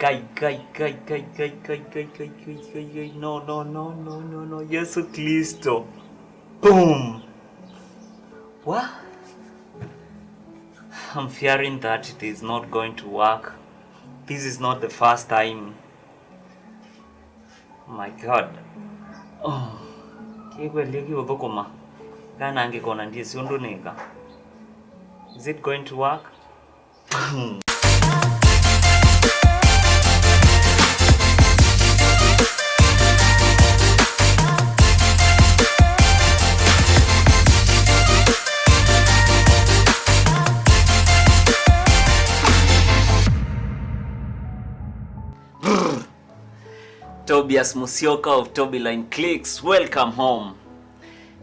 No, Yesu Kristo. Boom. What? I'm fearing that it is not going to work. This is not the first time. My God. Oh. Is it going to work? Tobias Musyoka of tobbylineclicks, welcome home.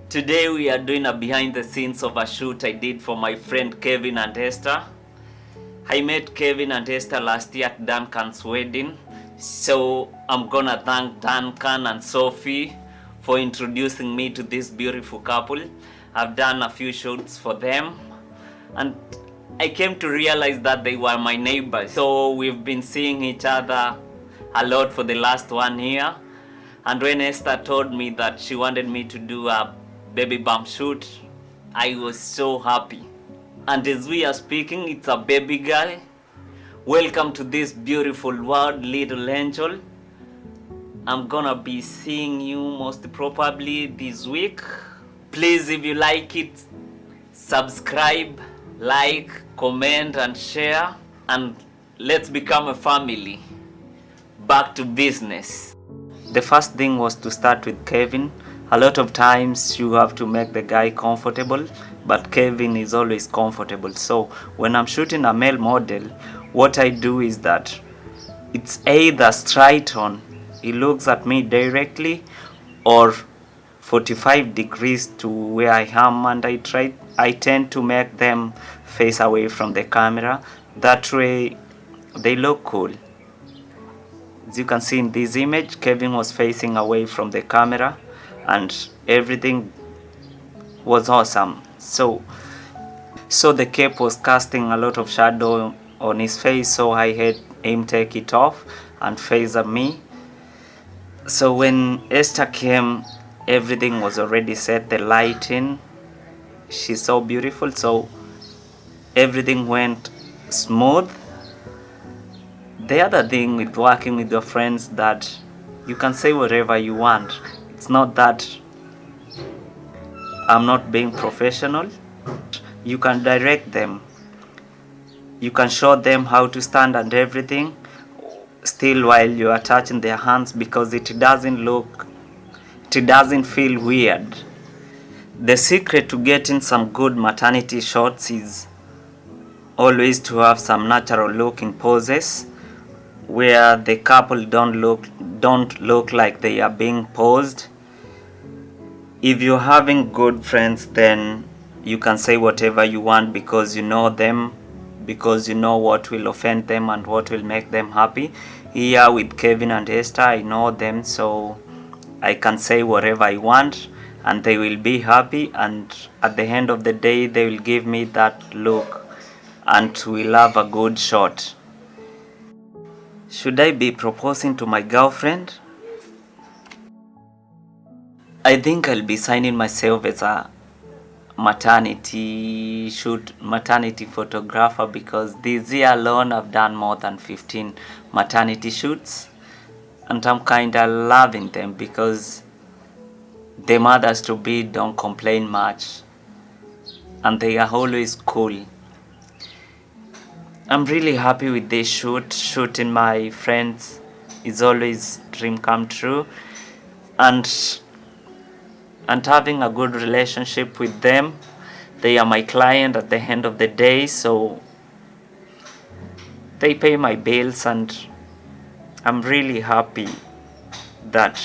Today we are doing a behind the scenes of a shoot I did for my friend Kelvin and Esther. I met Kelvin and Esther last year at Duncan's wedding, so I'm gonna thank Duncan and Sophie for introducing me to this beautiful couple. I've done a few shoots for them and I came to realize that they were my neighbors, so we've been seeing each other a lot for the last 1 year. And when Esther told me that she wanted me to do a baby bump shoot, I was so happy. And as we are speaking, it's a baby girl. Welcome to this beautiful world, little angel. I'm gonna be seeing you most probably this week. Please, if you like it, subscribe, like, comment and share, and let's become a family. Back to business. The first thing was to start with Kelvin. A lot of times you have to make the guy comfortable, but Kelvin is always comfortable. So when I'm shooting a male model, what I do is that it's either straight on, he looks at me directly, or 45 degrees to where I am, and I tend to make them face away from the camera. That way they look cool. As you can see in this image, Kelvin was facing away from the camera and everything was awesome. So the cape was casting a lot of shadow on his face, so I had him take it off and face at me. So when Esther came, everything was already set, the lighting, she's so beautiful, so everything went smooth. The other thing with working with your friends, that you can say whatever you want. It's not that I'm not being professional. You can direct them. You can show them how to stand and everything, still while you are touching their hands, because it doesn't feel weird. The secret to getting some good maternity shots is always to have some natural looking poses where the couple don't look like they are being posed. If you're having good friends, then you can say whatever you want because you know them, because you know what will offend them and what will make them happy. Here with Kelvin and Esther, I know them, so I can say whatever I want and they will be happy, and at the end of the day they will give me that look and we'll have a good shot. Should I be proposing to my girlfriend? I think I'll be signing myself as a maternity photographer, because this year alone I've done more than 15 maternity shoots and I'm kinda loving them because the mothers to be don't complain much and they are always cool. I'm really happy with this shoot. Shooting my friends is always a dream come true, and having a good relationship with them. They are my client at the end of the day, so they pay my bills, and I'm really happy that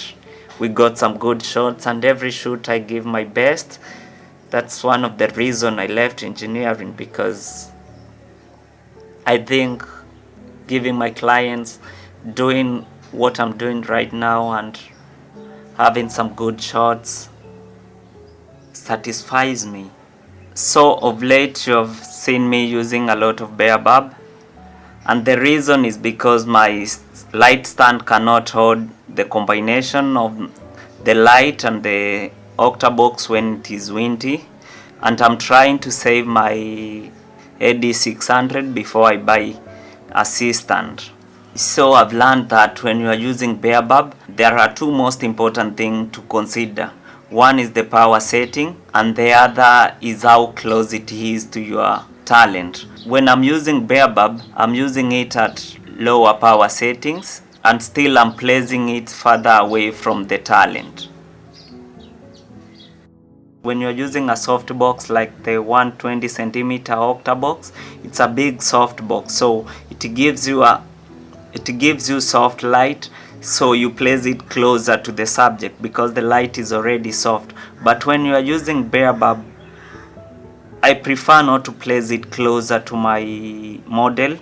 we got some good shots, and every shoot I give my best. That's one of the reasons I left engineering, because I think giving my clients, doing what I'm doing right now and having some good shots satisfies me. So of late you have seen me using a lot of bare bulb. and the reason is because my light stand cannot hold the combination of the light and the octabox when it is windy, and I'm trying to save my AD600 before I buy a C stand. So I've learned that when you are using bare bulb, there are two most important things to consider. One is the power setting, and the other is how close it is to your talent. When I'm using bare bulb, I'm using it at lower power settings, and still I'm placing it further away from the talent. When you're using a softbox like the 120 centimeter octabox, it's a big softbox, so it gives you soft light, so you place it closer to the subject because the light is already soft. But when you are using bare bulb, I prefer not to place it closer to my model,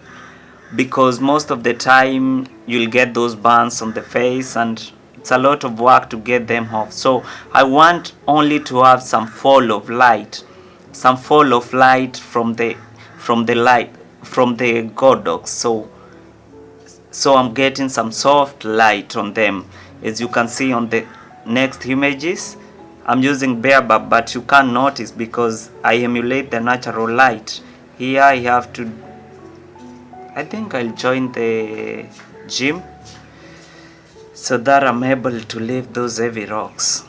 because most of the time you'll get those burns on the face and it's a lot of work to get them off. So I want only to have some fall of light from the Godox. So I'm getting some soft light on them. As you can see on the next images, I'm using bare bulb, but you can't notice because I emulate the natural light. Here I have to, I think I'll join the gym so that I'm able to lift those heavy rocks.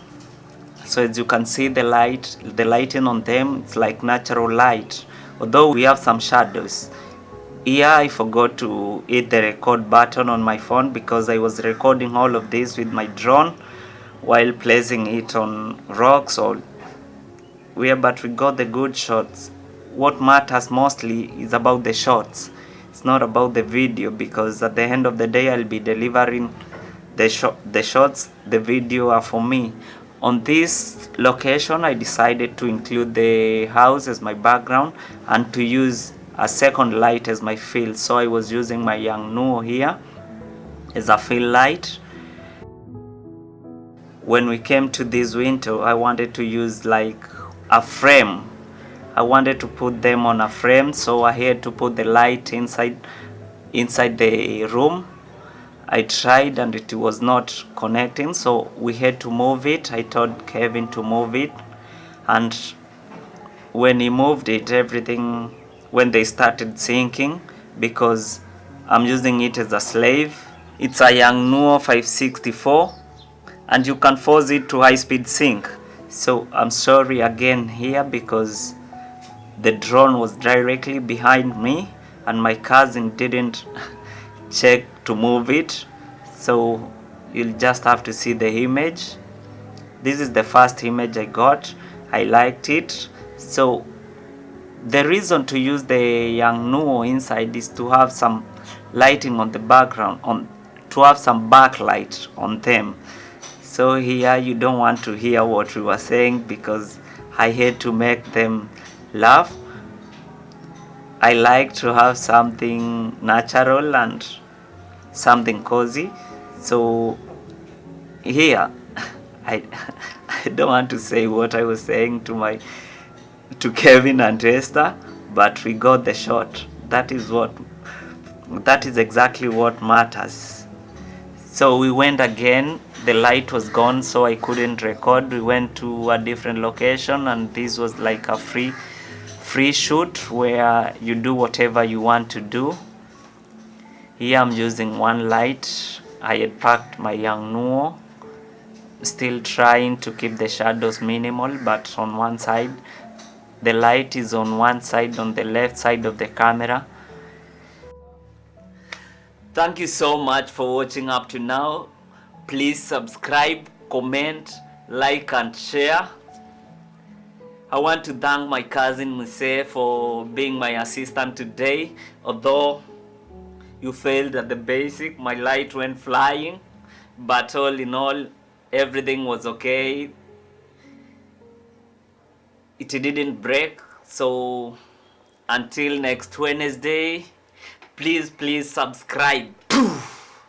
So as you can see, the lighting on them, it's like natural light, although we have some shadows. Here I forgot to hit the record button on my phone because I was recording all of this with my drone while placing it on rocks or where, but we got the good shots. What matters mostly is about the shots. It's not about the video, because at the end of the day I'll be delivering the shots. The video are for me. On this location I decided to include the house as my background and to use a second light as my fill. So I was using my young Nuo here as a fill light. When we came to this window, I wanted to use like a frame. I wanted to put them on a frame, so I had to put the light inside the room. I tried and it was not connecting, so we had to move it. I told Kevin to move it, and when he moved it, when they started syncing, because I'm using it as a slave. It's a young Nuo 564 and you can force it to high speed sync. So I'm sorry again here because the drone was directly behind me and my cousin didn't check to move it, so you'll just have to see the image. This is the first image I got. I liked it. So the reason to use the young Nuo inside is to have some lighting on the background, to have some backlight on them. So here you don't want to hear what we were saying because I had to make them laugh. I like to have something natural and something cozy. So here I don't want to say what I was saying to Kevin and Esther, but we got the shot. That is exactly what matters. So we went again. The light was gone, so I couldn't record. We went to a different location, and this was like a free shoot where you do whatever you want to do. Here I'm using one light. I had packed my young Nuo, still trying to keep the shadows minimal, but on one side the light is on one side, on the left side of the camera. Thank you so much for watching up to now. Please subscribe, comment, like and share. I want to thank my cousin Muse for being my assistant today. Although you failed at the basic, my light went flying, but all in all, everything was okay. It didn't break. So until next Wednesday, please subscribe.